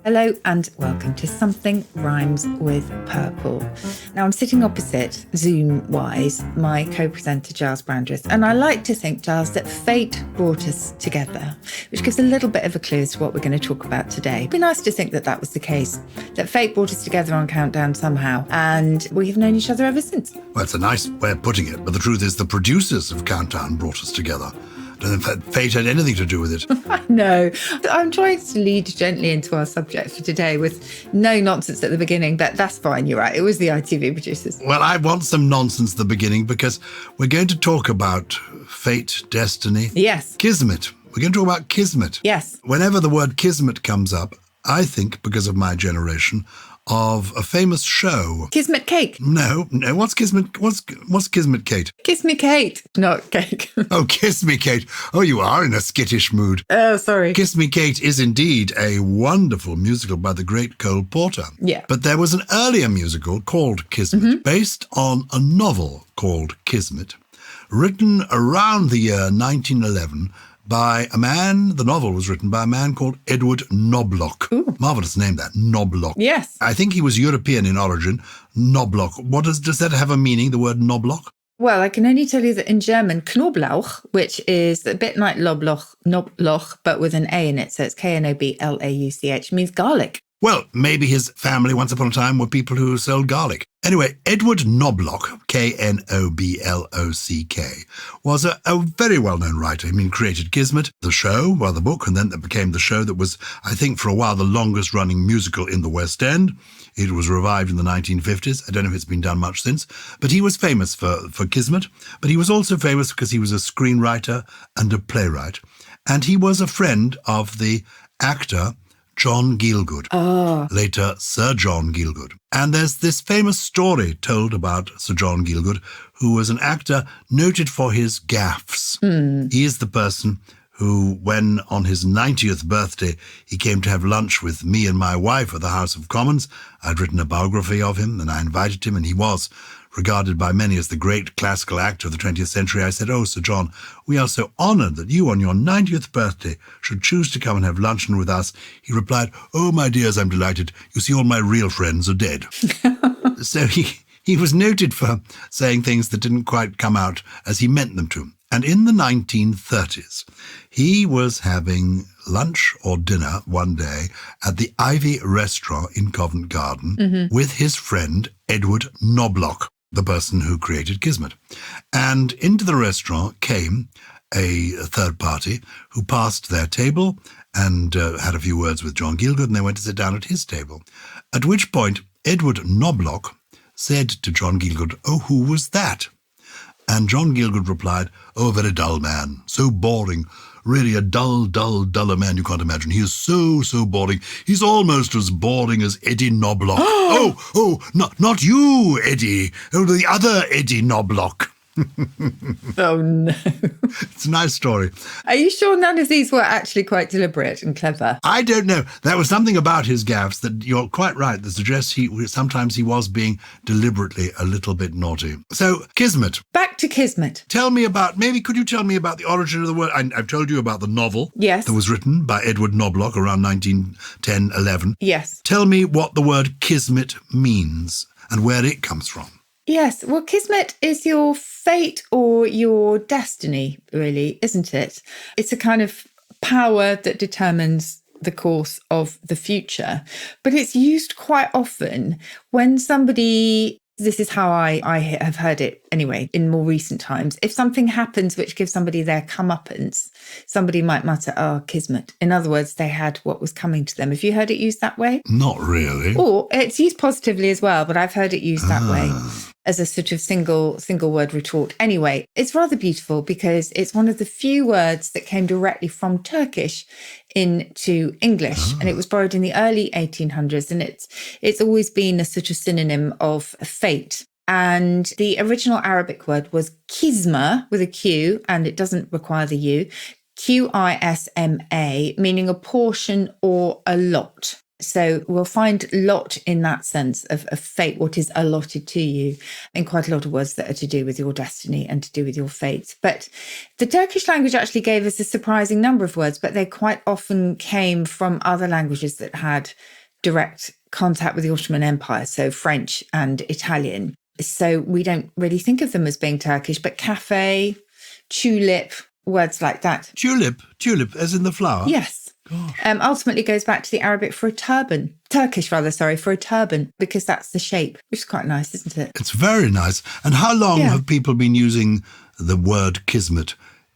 Hello and welcome to Something Rhymes with Purple. Now I'm sitting opposite, Zoom-wise, my co-presenter Gyles Brandreth, and I like to think, Gyles, that fate brought us together, which gives a little bit of a clue as to what we're going to talk about today. It'd be nice to think that that was the case, that fate brought us together on Countdown somehow, and we have known each other ever since. Well, it's a nice way of putting it, but the truth is the producers of Countdown brought us together. I don't know if fate had anything to do with it. I know. I'm trying to lead gently into our subject for today with no nonsense at the beginning, but that's fine, you're right. It was the ITV producers. Well, I want some nonsense at the beginning because we're going to talk about fate, destiny. Yes. Kismet. We're going to talk about Kismet. Yes. Whenever the word Kismet comes up, I think, because of my generation, of a famous show. Kismet cake. No. What's Kismet? What's Kismet Kate? Kiss me Kate, not cake. Oh, Kiss Me Kate. Oh, you are in a skittish mood. Oh, sorry. Kiss Me Kate is indeed a wonderful musical by the great Cole Porter. Yeah. But there was an earlier musical called Kismet, based on a novel called Kismet, written around the year 1911 by a man. The novel was written by a man called Edward Knobloch. Ooh. Marvellous name, that, Knobloch. Yes. I think he was European in origin. Knobloch. What does that have a meaning, the word Knobloch? Well, I can only tell you that in German, Knoblauch, which is a bit like Knobloch, but with an A in it, so it's Knoblauch, means garlic. Well, maybe his family once upon a time were people who sold garlic. Anyway, Edward Knobloch, Knoblock, was a very well-known writer. I mean, created Kismet, the show, well, the book, and then that became the show that was, I think, for a while, the longest-running musical in the West End. It was revived in the 1950s. I don't know if it's been done much since. But he was famous for Kismet. But he was also famous because he was a screenwriter and a playwright. And he was a friend of the actor John Gielgud, later Sir John Gielgud. And there's this famous story told about Sir John Gielgud, who was an actor noted for his gaffes. He is the person who, when on his 90th birthday, he came to have lunch with me and my wife at the House of Commons. I'd written a biography of him, and I invited him, and he was regarded by many as the great classical actor of the 20th century. I said, "Oh, Sir John, we are so honoured that you on your 90th birthday should choose to come and have luncheon with us." He replied, "Oh, my dears, I'm delighted. You see, all my real friends are dead." So he was noted for saying things that didn't quite come out as he meant them to. And in the 1930s, he was having lunch or dinner one day at the Ivy restaurant in Covent Garden with his friend Edward Knobloch, the person who created Kismet. And into the restaurant came a third party who passed their table and had a few words with John Gielgud, and they went to sit down at his table. At which point, Edward Knobloch said to John Gielgud, "Oh, who was that?" And John Gielgud replied, "Oh, a very dull man, so boring. Really a duller man you can't imagine. He is so boring. He's almost as boring as Eddie Knobloch." Not you, Eddie. Oh, the other Eddie Knobloch. Oh, no. It's a nice story. Are you sure none of these were actually quite deliberate and clever? I don't know. There was something about his gaffes that you're quite right that suggests sometimes he was being deliberately a little bit naughty. So, Kismet. Back to Kismet. Could you tell me about the origin of the word? I've told you about the novel. Yes. That was written by Edward Knobloch around 1910-11. Yes. Tell me what the word Kismet means and where it comes from. Yes, well, Kismet is your fate or your destiny, really, isn't it? It's a kind of power that determines the course of the future. But it's used quite often when somebody, this is how I have heard it anyway, in more recent times. If something happens which gives somebody their comeuppance, somebody might mutter, "Oh, Kismet." In other words, they had what was coming to them. Have you heard it used that way? Not really. Or it's used positively as well, but I've heard it used that way as a sort of single word retort. Anyway, it's rather beautiful because it's one of the few words that came directly from Turkish into English, and it was borrowed in the early 1800s, and it's always been a sort of synonym of fate. And the original Arabic word was kisma with a Q, and it doesn't require the U, Qisma, meaning a portion or a lot. So we'll find lot in that sense of fate, what is allotted to you, in quite a lot of words that are to do with your destiny and to do with your fate. But the Turkish language actually gave us a surprising number of words, but they quite often came from other languages that had direct contact with the Ottoman Empire, so French and Italian. So we don't really think of them as being Turkish, but cafe, tulip, words like that. Tulip as in the flower? Yes. Ultimately goes back to the Arabic for a turban, Turkish rather, for a turban, because that's the shape, which is quite nice, isn't it? It's very nice. And how long have people been using the word Kismet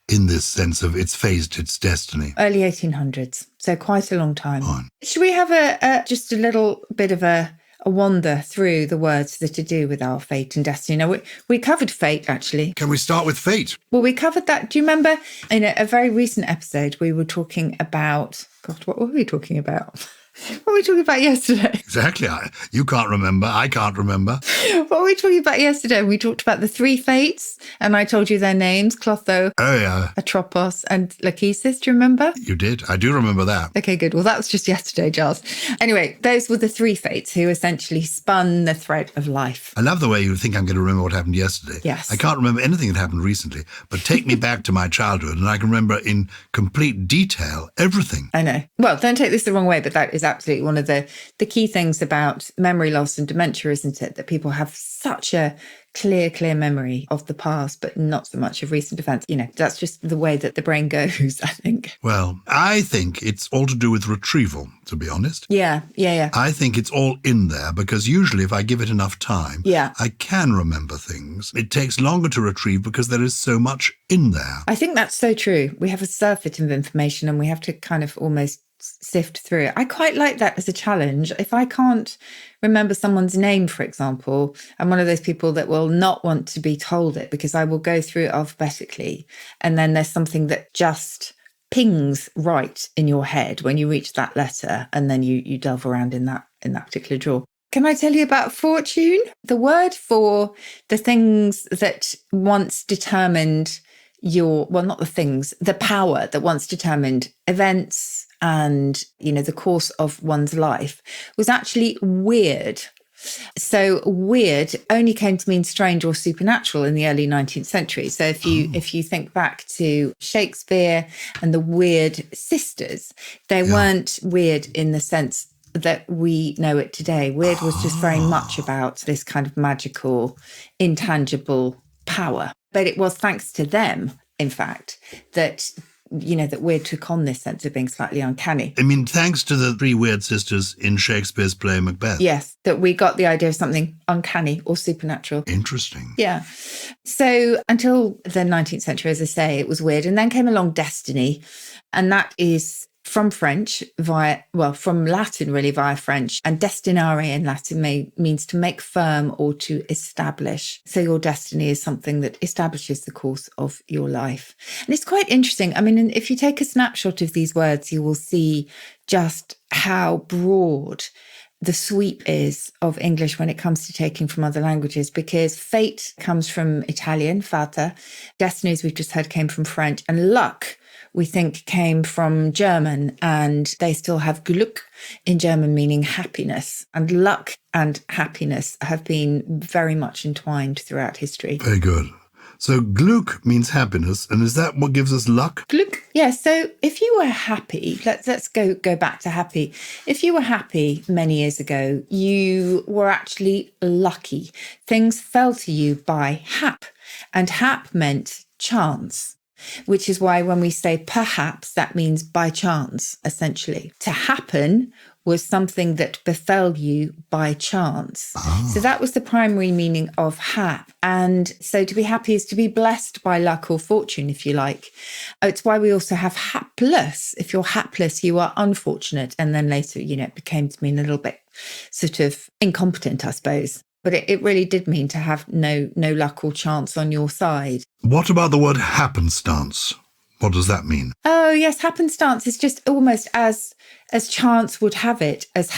in this sense of its fate, its destiny? Early 1800s, so quite a long time. Fine. Should we have just a little bit of a wander through the words that are to do with our fate and destiny? Now, we covered fate, actually. Can we start with fate? Well, we covered that. Do you remember in a very recent episode, we were talking about, God, what were we talking about? What were we talking about yesterday? Exactly. You can't remember. I can't remember. What were we talking about yesterday? We talked about the three fates, and I told you their names, Clotho, Atropos, and Lachesis. Do you remember? You did. I do remember that. Okay, good. Well, that was just yesterday, Gyles. Anyway, those were the three fates who essentially spun the thread of life. I love the way you think I'm going to remember what happened yesterday. Yes. I can't remember anything that happened recently, but take me back to my childhood, and I can remember in complete detail everything. I know. Well, don't take this the wrong way, but that is absolutely one of the key things about memory loss and dementia, isn't it? That people have such a clear memory of the past, but not so much of recent events. You know, that's just the way that the brain goes, I think. Well, I think it's all to do with retrieval, to be honest. Yeah. I think it's all in there because usually if I give it enough time, I can remember things. It takes longer to retrieve because there is so much in there. I think that's so true. We have a surfeit of information and we have to kind of almost sift through it. I quite like that as a challenge. If I can't remember someone's name, for example, I'm one of those people that will not want to be told it because I will go through it alphabetically. And then there's something that just pings right in your head when you reach that letter. And then you delve around in that particular drawer. Can I tell you about fortune? The word for the things that once determined the power that once determined events and, the course of one's life was actually weird. So weird only came to mean strange or supernatural in the early 19th century. So if you think back to Shakespeare and the Weird Sisters, they weren't weird in the sense that we know it today. Weird was just very much about this kind of magical, intangible power. But it was thanks to them, in fact, that weird took on this sense of being slightly uncanny. I mean, thanks to the three weird sisters in Shakespeare's play Macbeth. Yes, that we got the idea of something uncanny or supernatural. Interesting. Yeah. So until the 19th century, as I say, it was weird. And then came along destiny. And that is from French from Latin really via French, and destinare in Latin means to make firm or to establish. So your destiny is something that establishes the course of your life. And it's quite interesting. I mean, if you take a snapshot of these words, you will see just how broad the sweep is of English when it comes to taking from other languages, because fate comes from Italian, fata, destiny, as we've just heard, came from French, and luck, we think, came from German, and they still have Glück in German, meaning happiness. And luck and happiness have been very much entwined throughout history. Very good. So Glück means happiness, and is that what gives us luck? Glück, yeah. So if you were happy, let's go back to happy. If you were happy many years ago, you were actually lucky. Things fell to you by hap, and hap meant chance. Which is why when we say perhaps, that means by chance, essentially. To happen was something that befell you by chance. So that was the primary meaning of hap. And so to be happy is to be blessed by luck or fortune, if you like. It's why we also have hapless. If you're hapless, you are unfortunate. And then later, it became to mean a little bit sort of incompetent, I suppose. But it really did mean to have no luck or chance on your side. What about the word happenstance? What does that mean? Oh, yes, happenstance is just almost as chance would have it, as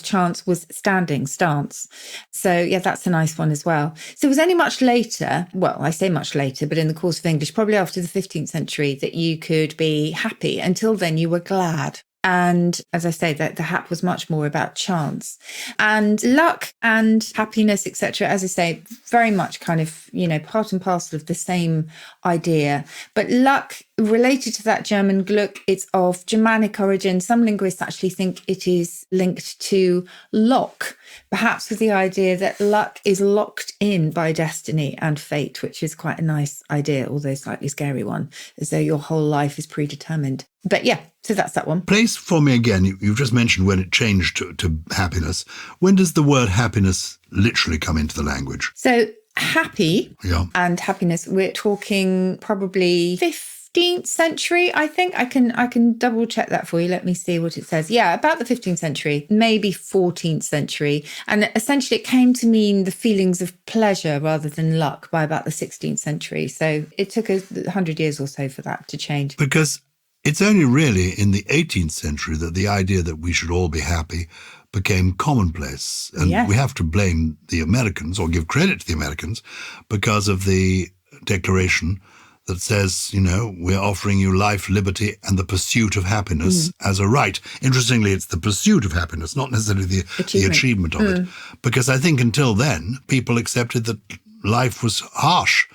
chance was standing, stance. So, yeah, that's a nice one as well. So it was only much later, well, I say much later, but in the course of English, probably after the 15th century, that you could be happy. Until then, you were glad. And as I say, that the hap was much more about chance. And luck and happiness, etc., as I say, very much kind of, part and parcel of the same idea. But luck, related to that German Glück, it's of Germanic origin. Some linguists actually think it is linked to lock, perhaps with the idea that luck is locked in by destiny and fate, which is quite a nice idea, although slightly scary one, as though your whole life is predetermined. But yeah, so that's that one. Place for me again, you've just mentioned when it changed to happiness. When does the word happiness literally come into the language? So happy and happiness, we're talking probably 15th century, I think. I can double check that for you. Let me see what it says. Yeah, about the 15th century, maybe 14th century. And essentially it came to mean the feelings of pleasure rather than luck by about the 16th century. So it took 100 years or so for that to change. Because it's only really in the 18th century that the idea that we should all be happy became commonplace. And we have to blame the Americans, or give credit to the Americans, because of the declaration that says, we're offering you life, liberty, and the pursuit of happiness as a right. Interestingly, it's the pursuit of happiness, not necessarily the achievement of it. Because I think until then, people accepted that life was harsh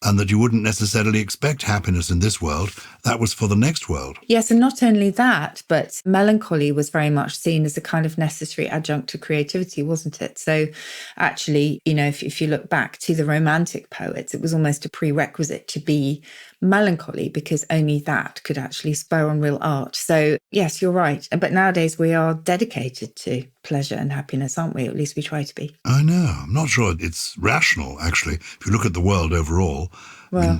and that you wouldn't necessarily expect happiness in this world. That was for the next world. Yes, and not only that, but melancholy was very much seen as a kind of necessary adjunct to creativity, wasn't it? So actually, if you look back to the Romantic poets, it was almost a prerequisite to be melancholy, because only that could actually spur on real art. So yes, you're right. But nowadays we are dedicated to pleasure and happiness, aren't we? At least we try to be. I know. I'm not sure it's rational, actually. If you look at the world overall,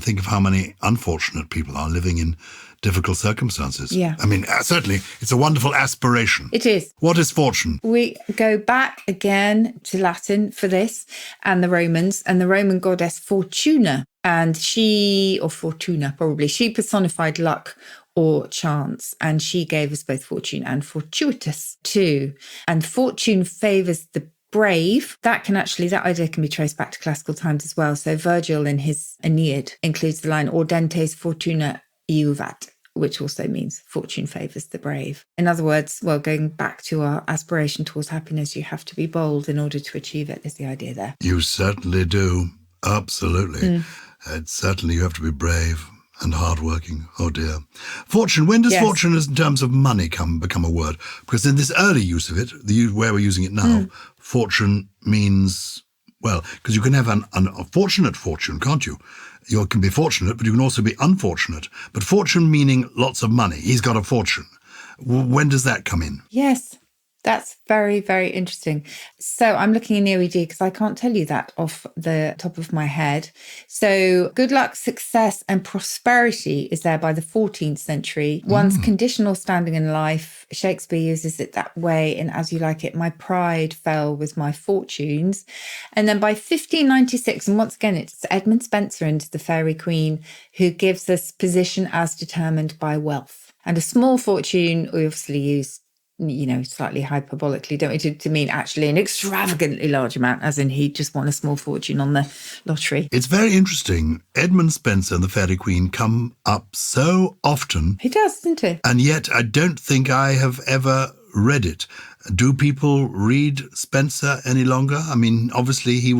think of how many unfortunate people are living in difficult circumstances. Yeah. Certainly, it's a wonderful aspiration. It is. What is fortune? We go back again to Latin for this, and the Romans, and the Roman goddess Fortuna. And Fortuna probably, she personified luck or chance, and she gave us both fortune and fortuitous too. And fortune favours the brave. That idea can be traced back to classical times as well. So Virgil in his Aeneid includes the line "Audentes fortuna iuvat," which also means fortune favours the brave. In other words, going back to our aspiration towards happiness, you have to be bold in order to achieve it, is the idea there. You certainly do. Absolutely. Certainly you have to be brave and hardworking. Oh dear. Fortune. When does fortune, in terms of money, become a word? Because in this early use of it, where we're using it now, fortune means, because you can have a fortunate fortune, can't you? You can be fortunate, but you can also be unfortunate. But fortune meaning lots of money. He's got a fortune. When does that come in? Yes. That's very, very interesting. So I'm looking in the OED because I can't tell you that off the top of my head. So good luck, success and prosperity is there by the 14th century. One's conditional standing in life. Shakespeare uses it that way in As You Like It. My pride fell with my fortunes. And then by 1596, and once again, it's Edmund Spenser and the Fairy Queen who gives us position as determined by wealth. And a small fortune, we obviously use slightly hyperbolically, don't we, to mean actually an extravagantly large amount, as in he just won a small fortune on the lottery. It's very interesting. Edmund Spenser and the Fairy Queen come up so often. He does, doesn't he? And yet I don't think I have ever read it. Do people read Spenser any longer? Obviously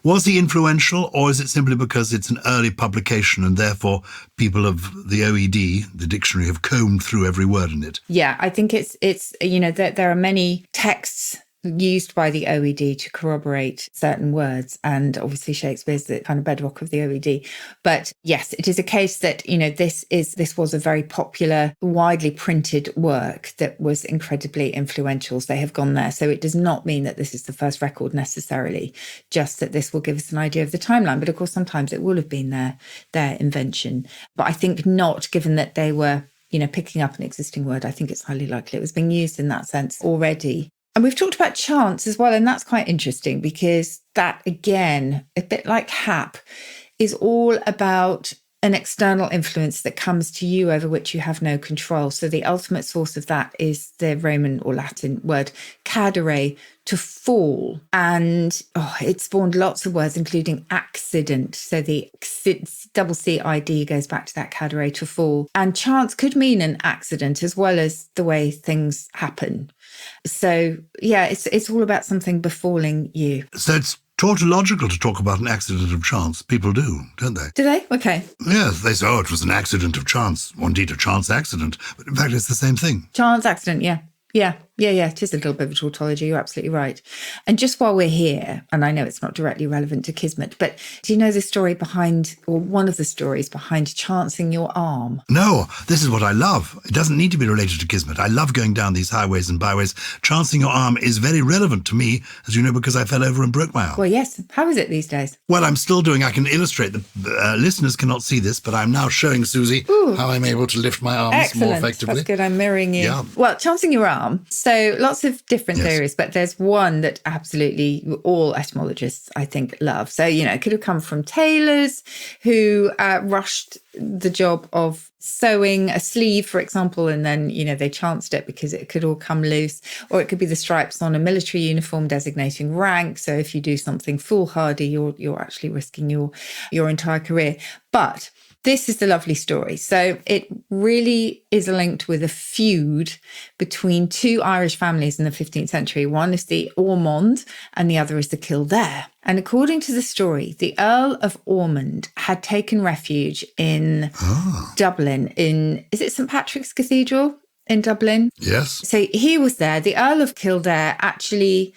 was he influential, or is it simply because it's an early publication and therefore people of the OED, the dictionary, have combed through every word in it? Yeah, I think it's there are many texts used by the OED to corroborate certain words, and obviously Shakespeare's the kind of bedrock of the OED. But yes, it is a case that this was a very popular, widely printed work that was incredibly influential. So they have gone there. So it does not mean that this is the first record necessarily, just that this will give us an idea of the timeline. But of course, sometimes it will have been their invention. But I think not, given that they were picking up an existing word. I think it's highly likely it was being used in that sense already. And we've talked about chance as well, and that's quite interesting because that, again, a bit like hap, is all about an external influence that comes to you over which you have no control. So the ultimate source of that is the Roman or Latin word cadere, to fall. And it spawned lots of words, including accident. So the double CID goes back to that cadere, to fall. And chance could mean an accident as well as the way things happen. So yeah, it's all about something befalling you. So it's tautological to talk about an accident of chance. People do, don't they? Do they? Okay. Yes, they say, it was an accident of chance, or indeed a chance accident. But in fact, it's the same thing. Chance accident, yeah. Yeah. It is a little bit of a tautology. You're absolutely right. And just while we're here, and I know it's not directly relevant to Kismet, but do you know the story behind, or one of the stories behind chancing your arm? No, this is what I love. It doesn't need to be related to Kismet. I love going down these highways and byways. Chancing your arm is very relevant to me, as you know, because I fell over and broke my arm. Well, yes. How is it these days? Well, I'm still doing, I can illustrate, the listeners cannot see this, but I'm now showing Susie how I'm able to lift my arms more effectively. That's good. I'm mirroring you. Yeah. Well, chancing your arm. So lots of different theories, but there's one that absolutely all etymologists, I think, love. So, it could have come from tailors who rushed the job of sewing a sleeve, for example, and then, they chanced it because it could all come loose. Or it could be the stripes on a military uniform designating rank. So if you do something foolhardy, you're actually risking your entire career. But this is the lovely story. So it really is linked with a feud between two Irish families in the 15th century. One is the Ormond and the other is the Kildare. And according to the story, the Earl of Ormond had taken refuge in Dublin, is it St. Patrick's Cathedral in Dublin? Yes. So he was there. The Earl of Kildare actually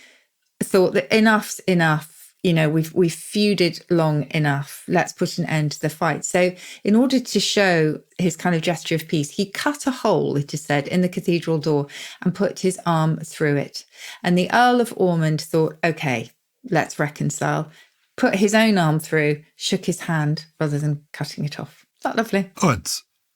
thought that enough's enough. We've feuded long enough. Let's put an end to the fight. So in order to show his kind of gesture of peace, he cut a hole, it is said, in the cathedral door and put his arm through it. And the Earl of Ormond thought, okay, let's reconcile. Put his own arm through, shook his hand rather than cutting it off. Is that lovely? Oh,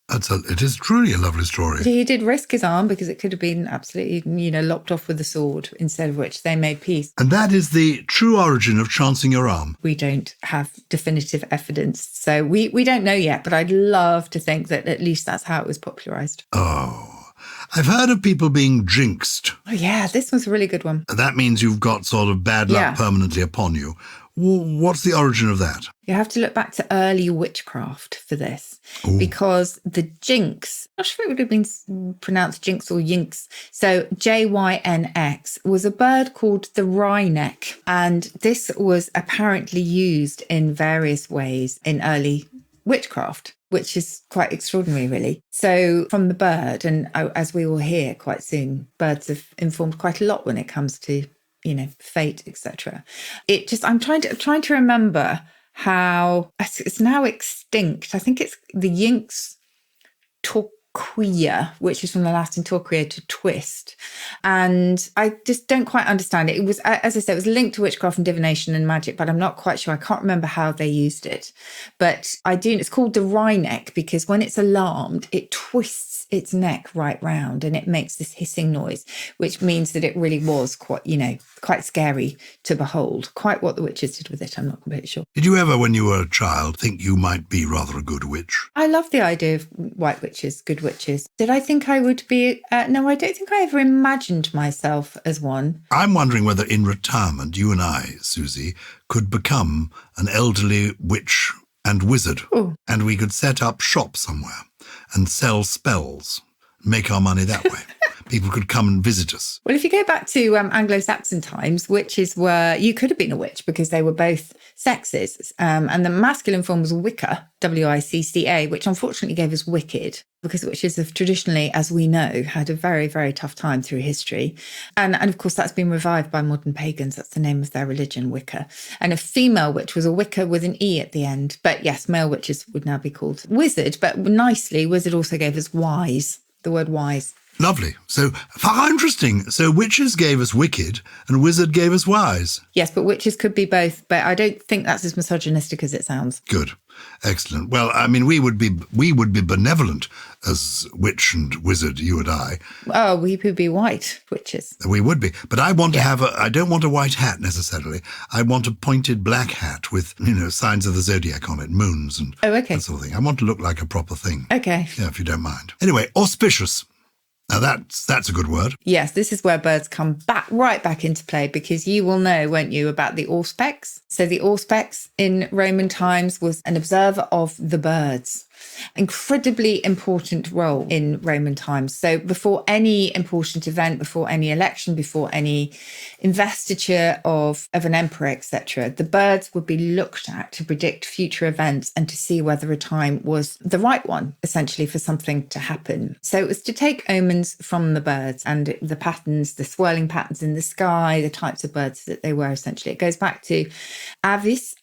it is truly a lovely story. He did risk his arm because it could have been absolutely, lopped off with a sword, instead of which they made peace. And that is the true origin of chancing your arm. We don't have definitive evidence, so we don't know yet, but I'd love to think that at least that's how it was popularised. Oh, I've heard of people being jinxed. Oh, yeah, this was a really good one. That means you've got sort of bad luck permanently upon you. What's the origin of that? You have to look back to early witchcraft for this. Ooh. Because the jinx, I'm not sure if it would have been pronounced jinx or yinx, so JYNX, was a bird called the wryneck. And this was apparently used in various ways in early witchcraft, which is quite extraordinary, really. So from the bird, and as we will hear quite soon, birds have informed quite a lot when it comes to fate, etc. I'm trying to remember how it's now extinct. I think it's the Yinx torquia, which is from the Latin torquia, to twist. And I just don't quite understand it. It was, as I said, it was linked to witchcraft and divination and magic, but I'm not quite sure. I can't remember how they used it. But it's called the wryneck because when it's alarmed, it twists its neck right round and it makes this hissing noise, which means that it really was quite scary to behold. Quite what the witches did with it, I'm not completely sure. Did you ever, when you were a child, think you might be rather a good witch? I love the idea of white witches, good witches. Did I think I would be? No, I don't think I ever imagined myself as one. I'm wondering whether in retirement, you and I, Susie, could become an elderly witch and wizard. Ooh. And we could set up shop somewhere and sell spells, make our money that way. People could come and visit us. Well, if you go back to Anglo-Saxon times, witches you could have been a witch because they were both sexes. And the masculine form was Wicca, Wicca, which unfortunately gave us wicked, because witches have traditionally, as we know, had a very, very tough time through history. And of course, that's been revived by modern pagans. That's the name of their religion, Wicca. And a female witch was a Wicca with an E at the end. But yes, male witches would now be called wizard. But nicely, wizard also gave us wise, the word wise. Lovely. So, how interesting. So witches gave us wicked and wizard gave us wise. Yes, but witches could be both, but I don't think that's as misogynistic as it sounds. Good. Excellent. Well, I mean, we would be benevolent as witch and wizard, you and I. Oh, we would be white witches. We would be. But I want to have I don't want a white hat necessarily. I want a pointed black hat with, signs of the zodiac on it, moons and that sort of thing. I want to look like a proper thing. Okay. Yeah, if you don't mind. Anyway, auspicious. Now that's a good word. Yes, this is where birds come right back into play, because you will know, won't you, about the auspex? So the auspex in Roman times was an observer of the birds. Incredibly important role in Roman times. So before any important event, before any election, before any investiture of an emperor, etc., the birds would be looked at to predict future events and to see whether a time was the right one, essentially, for something to happen. So it was to take omens from the birds and the patterns, the swirling patterns in the sky, the types of birds that they were, essentially. It goes back to avis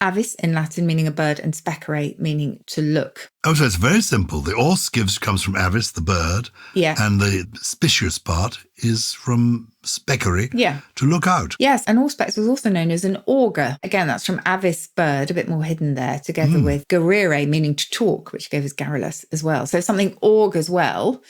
in Latin, meaning a bird, and speccare, meaning to look. Oh, so it's very simple. The aus comes from avis, the bird. Yeah. And the specious part is from speccare, to look out. Yes, and auspex was also known as an augur. Again, that's from avis, bird, a bit more hidden there, together with garere, meaning to talk, which gave us garrulus as well. So if something augurs well,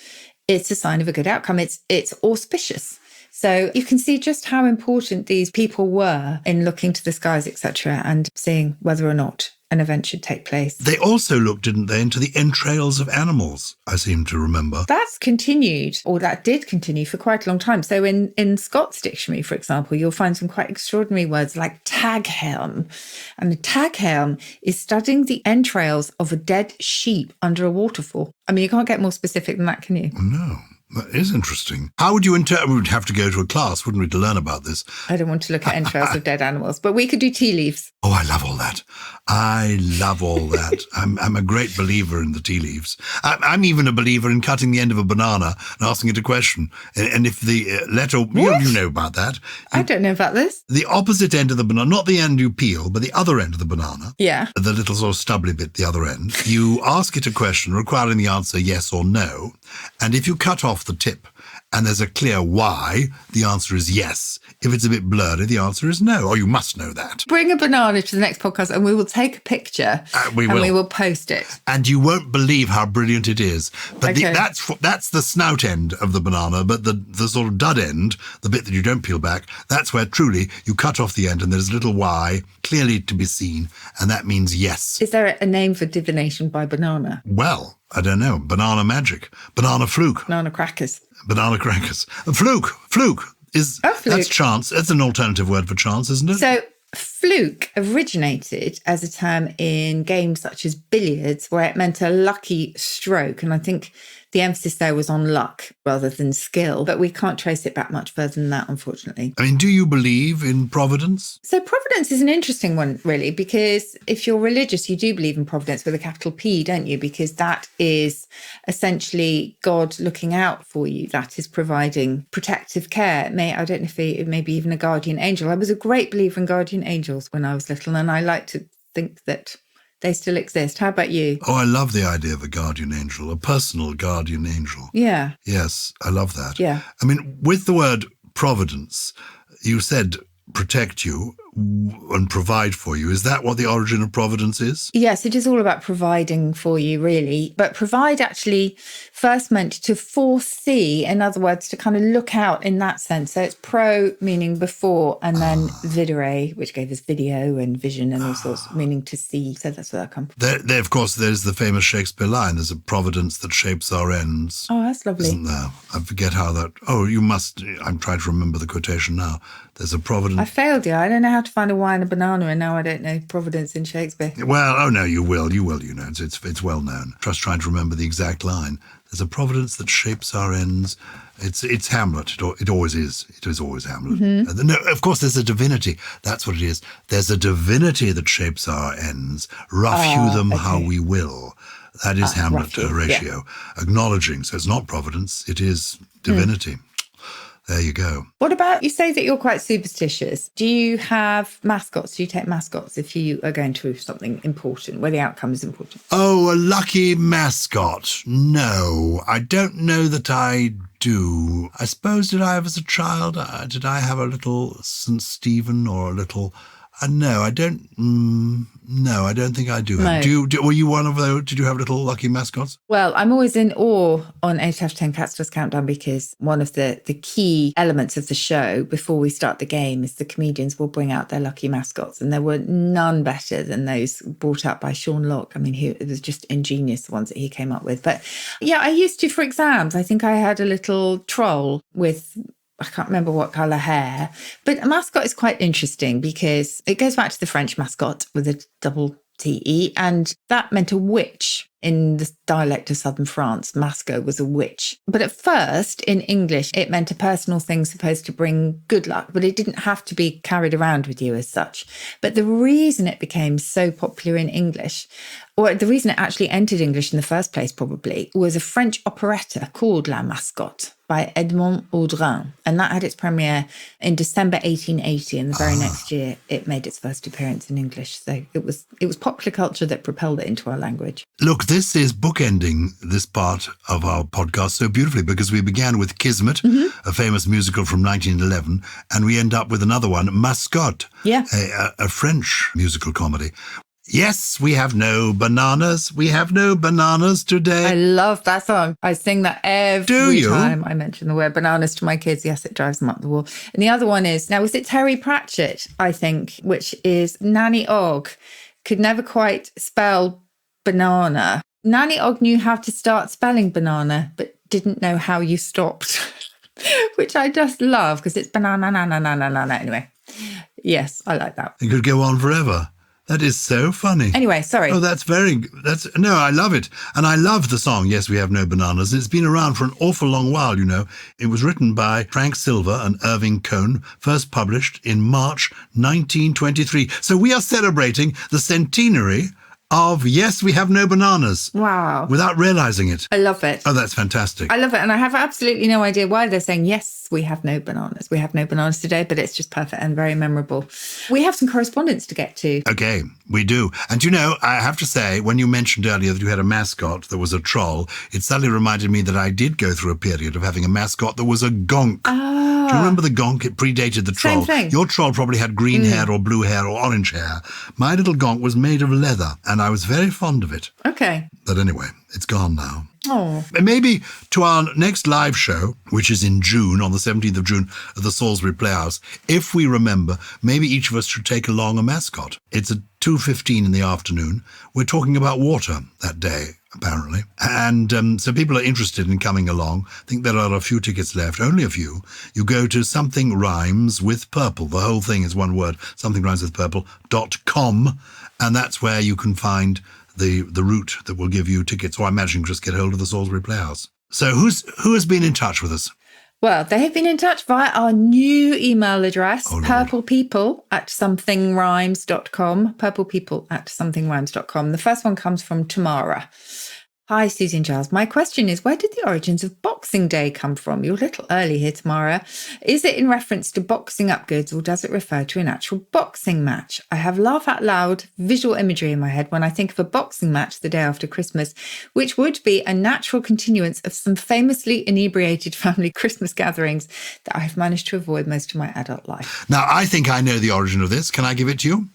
it's a sign of a good outcome. It's auspicious. So you can see just how important these people were in looking to the skies, etc., and seeing whether or not an event should take place. They also looked, didn't they, into the entrails of animals, I seem to remember. That's continued, or that did continue for quite a long time. So in Scott's dictionary, for example, you'll find some quite extraordinary words like taghelm. And the taghelm is studying the entrails of a dead sheep under a waterfall. I mean, you can't get more specific than that, can you? No. That is interesting. How would you we would have to go to a class, wouldn't we, to learn about this? I don't want to look at entrails of dead animals, but we could do tea leaves. Oh, I love all that. I love all that. I'm a great believer in the tea leaves. I'm even a believer in cutting the end of a banana and asking it a question. And if the letter... You know about that. I don't know about this. The opposite end of the banana, not the end you peel, but the other end of the banana. Yeah. The little sort of stubbly bit, the other end. You ask it a question requiring the answer yes or no. And if you cut off the tip and there's a clear why, the answer is yes. If it's a bit blurry, the answer is no. Or you must know that. Bring a banana to the next podcast and we will take a picture and we will post it. And you won't believe how brilliant it is. But okay. That's the snout end of the banana, but the sort of dud end, the bit that you don't peel back, that's where truly you cut off the end and there's a little Y clearly to be seen, and that means yes. Is there a name for divination by banana? Well, I don't know. Banana magic. Banana fluke. Banana crackers. Banana crackers. A fluke. Fluke. That's chance. That's an alternative word for chance, isn't it? So fluke originated as a term in games such as billiards, where it meant a lucky stroke. And I think the emphasis there was on luck rather than skill. But we can't trace it back much further than that, unfortunately. I mean, do you believe in providence? So providence is an interesting one, really, because if you're religious, you do believe in providence with a capital P, don't you? Because that is essentially God looking out for you. That is providing protective care. I don't know if it may be even a guardian angel. I was a great believer in guardian angels when I was little, and I like to think that they still exist. How about you? Oh, I love the idea of a guardian angel, a personal guardian angel. Yeah. Yes, I love that. Yeah. I mean, with the word providence, you said protect you and provide for you. Is that what the origin of providence is? Yes, it is all about providing for you, really. But provide actually first meant to foresee, in other words, to kind of look out in that sense. So it's pro, meaning before, and then videre, which gave us video and vision and all sorts, meaning to see. So that's where that comes from. There, of course, there's the famous Shakespeare line, there's a providence that shapes our ends. Oh, that's lovely. Isn't there? I forget how that... Oh, you must... I'm trying to remember the quotation now. There's a providence... I failed you. I don't know how to find a Y and a banana, and now I don't know providence in Shakespeare. Well, oh no, you will, you know. It's well known. Just trying to remember the exact line. There's a providence that shapes our ends. It's Hamlet. It always is. It is always Hamlet. Mm-hmm. No, of course, there's a divinity. That's what it is. There's a divinity that shapes our ends. Rough hew them how we will. That is Hamlet, Horatio. Yeah. Acknowledging. So it's not providence. It is divinity. there you go. What about, you say that you're quite superstitious. Do you have mascots? Do you take mascots if you are going to something important, where the outcome is important? Oh, a lucky mascot. No, I don't know that I do. I suppose, did I have as a child, did I have a little St. Stephen or a little... no, I don't. No, I don't think I do. No. Were you one of those? Did you have little lucky mascots? Well, I'm always in awe on 8 out of 10 Cats Does Countdown, because one of the key elements of the show before we start the game is the comedians will bring out their lucky mascots, and there were none better than those brought up by Sean Locke. I mean, it was just ingenious, the ones that he came up with. But yeah, I used to, for exams, I think I had a little troll with... I can't remember what colour hair, but a mascot is quite interesting because it goes back to the French mascot with a double T-E, and that meant a witch. In the dialect of southern France, Masco was a witch. But at first, in English, it meant a personal thing supposed to bring good luck, but it didn't have to be carried around with you as such. But the reason it became so popular in English, or the reason it actually entered English in the first place probably, was a French operetta called La Mascotte by Edmond Audrin. And that had its premiere in December 1880, and the very next year it made its first appearance in English. So it was popular culture that propelled it into our language. Look, this is bookending this part of our podcast so beautifully, because we began with Kismet, a famous musical from 1911, and we end up with another one, Mascotte, a French musical comedy. Yes, we have no bananas. We have no bananas today. I love that song. I sing that every time I mention the word bananas to my kids. Yes, it drives them up the wall. And the other one is, now was it Terry Pratchett, I think, which is Nanny Og could never quite spell banana. Nanny Og knew how to start spelling banana, but didn't know how you stopped, which I just love because it's banana, na, na, na, na, na, na. Anyway, yes, I like that. It could go on forever. That is so funny. Anyway, sorry. Oh, no, I love it. And I love the song, Yes, We Have No Bananas. It's been around for an awful long while, you know. It was written by Frank Silver and Irving Cohn, first published in March 1923. So we are celebrating the centenary of Yes, We Have No Bananas. Wow. Without realizing it. I love it. Oh, that's fantastic. I love it. And I have absolutely no idea why they're saying, yes, we have no bananas. We have no bananas today, but it's just perfect and very memorable. We have some correspondence to get to. Okay, we do. And you know, I have to say, when you mentioned earlier that you had a mascot that was a troll, it suddenly reminded me that I did go through a period of having a mascot that was a gonk. Do you remember the gonk? It predated the troll. Same thing. Your troll probably had green hair or blue hair or orange hair. My little gonk was made of leather, and I was very fond of it. Okay. But anyway, it's gone now. Oh. And maybe to our next live show, which is in June, on the 17th of June at the Salisbury Playhouse, if we remember, maybe each of us should take along a mascot. It's at 2:15 in the afternoon. We're talking about water that day, apparently. And so people are interested in coming along. I think there are a few tickets left, only a few. You go to Something Rhymes with Purple. The whole thing is one word, somethingrhymeswithpurple.com. And that's where you can find the route that will give you tickets, or I imagine just get hold of the Salisbury Playhouse. So who has been in touch with us? Well, they have been in touch via our new email address, purplepeople@somethingrhymes.com, purplepeople@somethingrhymes.com. The first one comes from Tamara. Hi, Susie and Gyles. My question is, where did the origins of Boxing Day come from? You're a little early here, Tamara. Is it in reference to boxing up goods, or does it refer to an actual boxing match? I have laugh out loud visual imagery in my head when I think of a boxing match the day after Christmas, which would be a natural continuance of some famously inebriated family Christmas gatherings that I have managed to avoid most of my adult life. Now, I think I know the origin of this. Can I give it to you?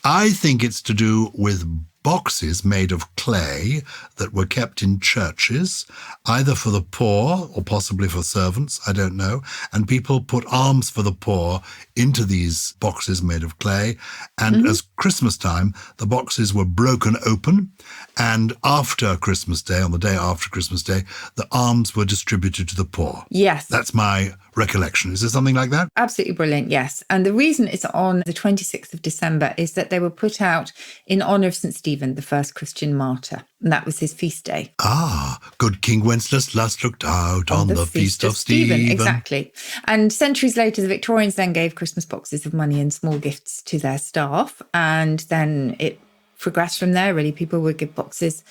I think it's to do with boxes made of clay that were kept in churches, either for the poor or possibly for servants, I don't know. And people put alms for the poor into these boxes made of clay. And as Christmas time, the boxes were broken open. And after Christmas Day, on the day after Christmas Day, the alms were distributed to the poor. Yes. That's my recollection. Is there something like that? Absolutely brilliant, yes. And the reason it's on the 26th of December is that they were put out in honour of St. Stephen, the first Christian martyr. And that was his feast day. Ah, good King Wenceslas last looked out on the feast of Stephen. Exactly. And centuries later, the Victorians then gave Christmas boxes of money and small gifts to their staff. And then it progressed from there, really. People would give boxes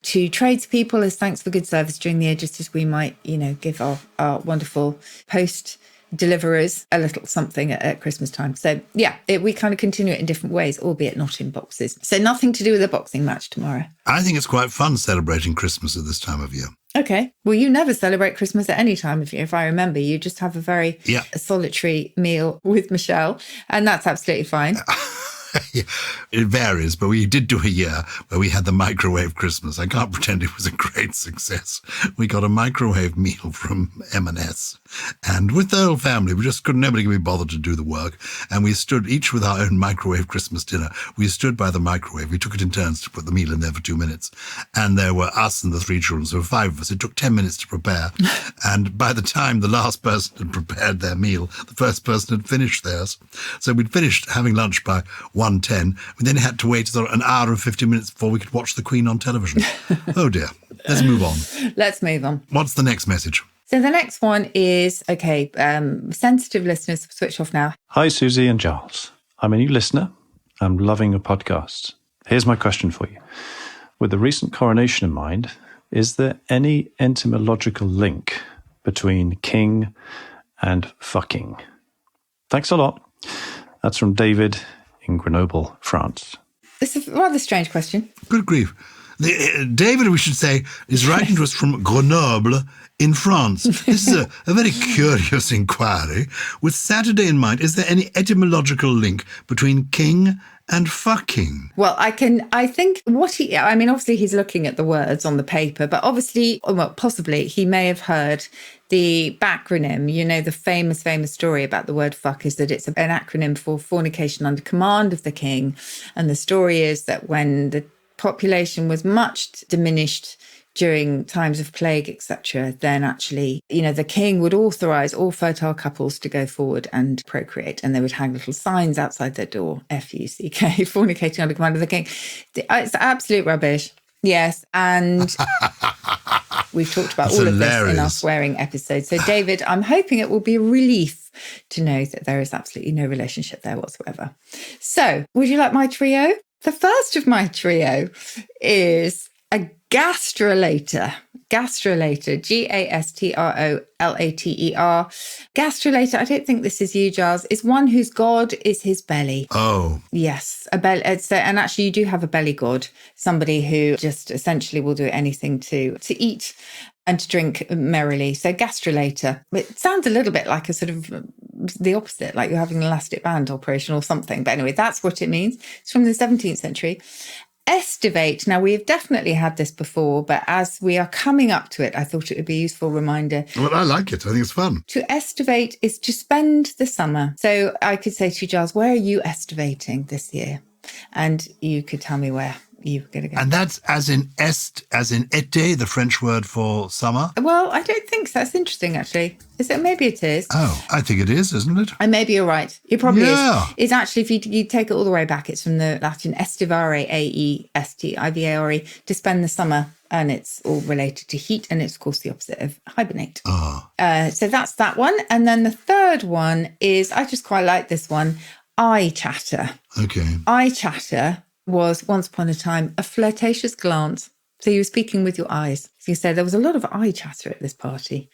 to tradespeople as thanks for good service during the year, just as we might, give our wonderful post deliverers a little something at Christmas time. So yeah, we kind of continue it in different ways, albeit not in boxes. So nothing to do with the boxing match tomorrow. I think it's quite fun celebrating Christmas at this time of year. Okay. Well, you never celebrate Christmas at any time of year, if I remember. You just have a very solitary meal with Michelle, and that's absolutely fine. It varies, but we did do a year where we had the microwave Christmas. I can't pretend it was a great success. We got a microwave meal from M&S, and with the whole family, nobody could be bothered to do the work, and we stood each with our own microwave Christmas dinner. We stood by the microwave. We took it in turns to put the meal in there for 2 minutes, and there were us and the 3 children, so 5 of us. It took 10 minutes to prepare, and by the time the last person had prepared their meal, the first person had finished theirs. So we'd finished having lunch by 1:10. We then had to wait an hour and 50 minutes before we could watch the Queen on television. Oh dear. Let's move on. Let's move on. What's the next message? So the next one is, sensitive listeners, switch off now. Hi, Susie and Gyles. I'm a new listener. I'm loving your podcast. Here's my question for you. With the recent coronation in mind, is there any etymological link between king and fucking? Thanks a lot. That's from David in Grenoble, France. It's a rather strange question. Good grief. David, we should say, is writing to us from Grenoble in France. This is a very curious inquiry. With Saturday in mind, is there any etymological link between king and fucking? Well, obviously he's looking at the words on the paper, but possibly he may have heard the backronym. The famous story about the word fuck is that it's an acronym for fornication under command of the king. And the story is that when the population was much diminished during times of plague, etc., then actually, the king would authorize all fertile couples to go forward and procreate, and they would hang little signs outside their door, F-U-C-K, fornicating under command of the king. It's absolute rubbish. Yes, and we've talked about all of this in our swearing episode. So, David, I'm hoping it will be a relief to know that there is absolutely no relationship there whatsoever. So, would you like my trio? The first of my trio is a gastrolator. Gastrolator, G-A-S-T-R-O-L-A-T-E-R. Gastrolator, I don't think this is you, Gyles, is one whose god is his belly. Oh. Yes, a belly. And actually you do have a belly god, somebody who just essentially will do anything to eat and to drink merrily. So gastrolator. It sounds a little bit like a sort of the opposite, like you're having an elastic band operation or something. But anyway, that's what it means. It's from the 17th century. Estivate. Now, we have definitely had this before, but as we are coming up to it, I thought it would be a useful reminder. Well, I like it. I think it's fun. To estivate is to spend the summer. So I could say to you, Gyles, where are you estivating this year? And you could tell me where you were going to go. And that's as in été, the French word for summer? Well, I don't think so. That's interesting, actually. Is it? Maybe it is. Oh, I think it is, isn't it? And maybe you're right. It probably is. It's actually, if you take it all the way back, it's from the Latin estivare, A-E-S-T-I-V-A-R-E, to spend the summer. And it's all related to heat. And it's, of course, the opposite of hibernate. Oh. So that's that one. And then the third one is, I just quite like this one, eye chatter. Okay. Eye chatter was once upon a time a flirtatious glance. So you were speaking with your eyes. So you said there was a lot of eye chatter at this party,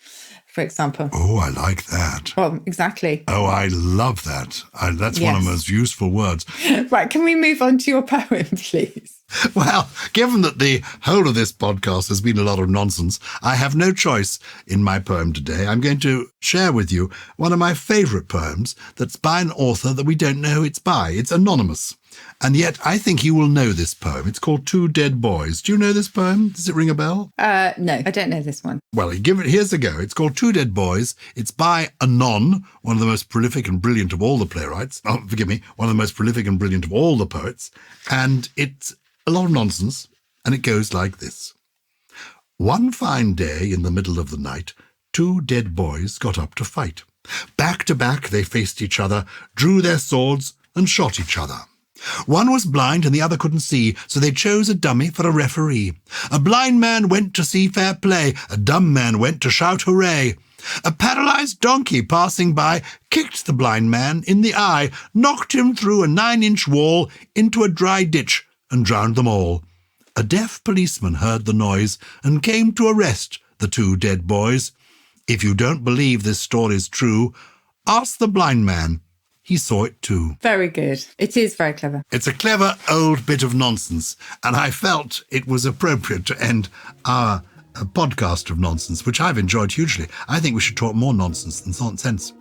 for example. Oh, I like that. Well, exactly. Oh, I love that. That's one of the most useful words. Right, can we move on to your poem, please? Well, given that the whole of this podcast has been a lot of nonsense, I have no choice in my poem today. I'm going to share with you one of my favourite poems that's by an author that we don't know who it's by. It's anonymous. And yet I think you will know this poem. It's called Two Dead Boys. Do you know this poem? Does it ring a bell? No, I don't know this one. Well, here's a go. It's called Two Dead Boys. It's by Anon, one of the most prolific and brilliant of all the playwrights. Oh, forgive me, one of the most prolific and brilliant of all the poets. And it's a lot of nonsense, and it goes like this. One fine day in the middle of the night, two dead boys got up to fight. Back to back they faced each other, drew their swords, and shot each other. One was blind and the other couldn't see, so they chose a dummy for a referee. A blind man went to see fair play, a dumb man went to shout hooray. A paralyzed donkey passing by kicked the blind man in the eye, knocked him through a 9-inch wall into a dry ditch, and drowned them all. A deaf policeman heard the noise and came to arrest the two dead boys. If you don't believe this story's true, Ask the blind man. He saw it too. Very good. It is very clever. It's a clever old bit of nonsense, and I felt it was appropriate to end our podcast of nonsense, which I've enjoyed hugely. I think we should talk more nonsense than nonsense.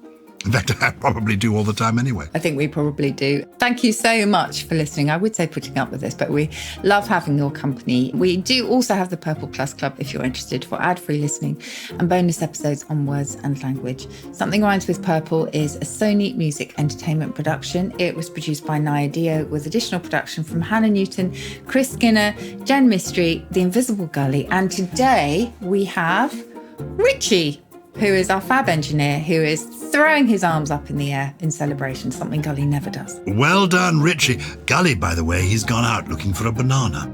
In fact, I probably do all the time anyway. I think we probably do. Thank you so much for listening. I would say putting up with this, but we love having your company. We do also have the Purple Plus Club if you're interested, for ad-free listening and bonus episodes on words and language. Something Rhymes with Purple is a Sony Music Entertainment production. It was produced by Naya Dio with additional production from Hannah Newton, Chris Skinner, Jen Mystery, The Invisible Gully. And today we have Richie, who is our fab engineer, who is throwing his arms up in the air in celebration, something Gully never does. Well done, Richie. Gully, by the way, he's gone out looking for a banana.